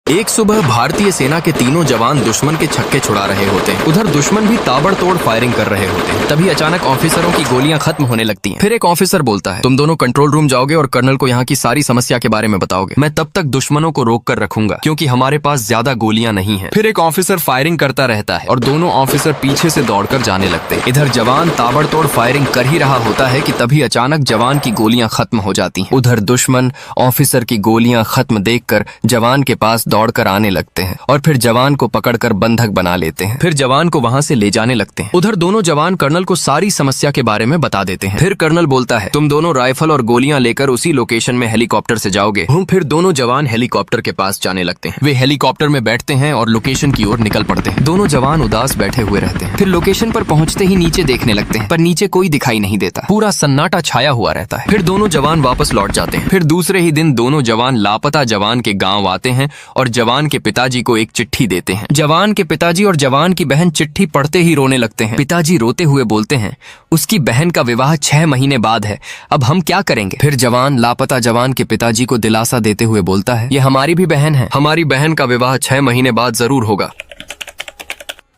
एक सुबह भारतीय सेना के तीनों जवान दुश्मन के छक्के छुड़ा रहे होते हैं। उधर दुश्मन भी ताबड़तोड़ फायरिंग कर रहे होते हैं। तभी अचानक ऑफिसरों की गोलियां खत्म होने लगती हैं। फिर एक ऑफिसर बोलता है, तुम दोनों कंट्रोल रूम जाओगे और कर्नल को यहाँ की सारी समस्या के बारे में बताओगे। मैं तब तक दुश्मनों को रोक कर रखूंगा क्योंकि हमारे पास ज्यादा गोलियां नहीं है। फिर एक ऑफिसर फायरिंग करता रहता है और दोनों ऑफिसर पीछे से दौड़कर जाने लगते हैं। इधर जवान ताबड़तोड़ फायरिंग कर ही रहा होता है कि तभी अचानक जवान की गोलियां खत्म हो जाती हैं। उधर दुश्मन ऑफिसर की गोलियां खत्म देखकर जवान के पास दौड़कर आने लगते हैं और फिर जवान को पकड़कर बंधक बना लेते हैं। फिर जवान को वहां से ले जाने लगते हैं। उधर दोनों जवान कर्नल को सारी समस्या के बारे में बता देते हैं। फिर कर्नल बोलता है, तुम दोनों राइफल और गोलियां लेकर उसी लोकेशन में हेलीकॉप्टर से जाओगे। फिर दोनों जवान हेलीकॉप्टर के पास जाने लगते हैं। वे हेलीकॉप्टर में बैठते हैं और लोकेशन की ओर निकल पड़ते हैं। दोनों जवान उदास बैठे हुए रहते हैं। फिर लोकेशन पर पहुंचते ही नीचे देखने लगते हैं, पर नीचे कोई दिखाई नहीं देता। पूरा सन्नाटा छाया हुआ रहता है। फिर दोनों जवान वापस लौट जाते हैं। फिर दूसरे ही दिन दोनों जवान लापता जवान के गांव आते हैं और जवान के पिताजी को एक चिट्ठी देते हैं। जवान के पिताजी और जवान की बहन चिट्ठी पढ़ते ही रोने लगते हैं। पिताजी रोते हुए बोलते हैं, उसकी बहन का विवाह 6 महीने बाद है, अब हम क्या करेंगे। फिर जवान लापता जवान के पिताजी को दिलासा देते हुए बोलता है, ये हमारी भी बहन है, हमारी बहन का विवाह 6 महीने बाद जरूर होगा।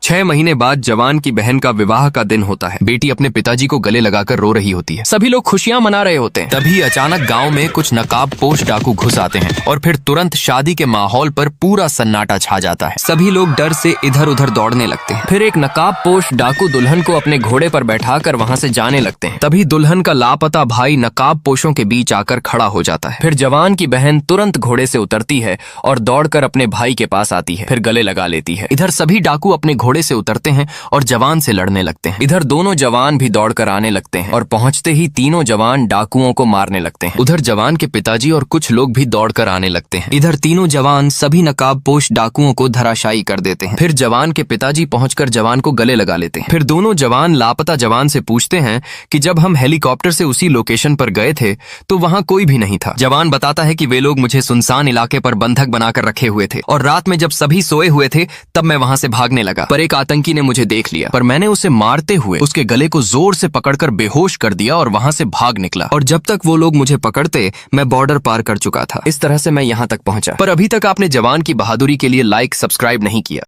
6 महीने बाद जवान की बहन का विवाह का दिन होता है। बेटी अपने पिताजी को गले लगाकर रो रही होती है। सभी लोग खुशियां मना रहे होते हैं। तभी अचानक गांव में कुछ नकाबपोश डाकू घुस आते हैं और फिर तुरंत शादी के माहौल पर पूरा सन्नाटा छा जाता है। सभी लोग डर से इधर उधर दौड़ने लगते हैं। फिर एक नकाबपोश डाकू दुल्हन को अपने घोड़े पर बैठाकर वहां से जाने लगते हैं। तभी दुल्हन का लापता भाई नकाबपोशों के बीच आकर खड़ा हो जाता है। फिर जवान की बहन तुरंत घोड़े से उतरती है और दौड़कर अपने भाई के पास आती है। फिर गले लगा लेती है। इधर सभी डाकू अपने घोड़े से उतरते हैं और जवान से लड़ने लगते हैं। इधर दोनों जवान भी दौड़कर आने लगते हैं और पहुंचते ही तीनों जवान डाकुओं को मारने लगते हैं। उधर जवान के पिताजी और कुछ लोग भी दौड़कर आने लगते हैं। इधर तीनों जवान सभी नकाबपोश डाकुओं को धराशायी कर देते हैं। फिर जवान के पिताजी पहुंचकर जवान को गले लगा लेते हैं। फिर दोनों जवान लापता जवान से पूछते हैं कि जब हम हेलीकॉप्टर से उसी लोकेशन पर गए थे तो वहां कोई भी नहीं था। जवान बताता है कि वे लोग मुझे सुनसान इलाके पर बंधक बनाकर रखे हुए थे और रात में जब सभी सोए हुए थे तब मैं वहां से भागने लगा, पर एक आतंकी ने मुझे देख लिया, पर मैंने उसे मारते हुए उसके गले को जोर से पकड़कर बेहोश कर दिया और वहां से भाग निकला। और जब तक वो लोग मुझे पकड़ते मैं बॉर्डर पार कर चुका था। इस तरह से मैं यहाँ तक पहुंचा। पर अभी तक आपने जवान की बहादुरी के लिए लाइक सब्सक्राइब नहीं किया।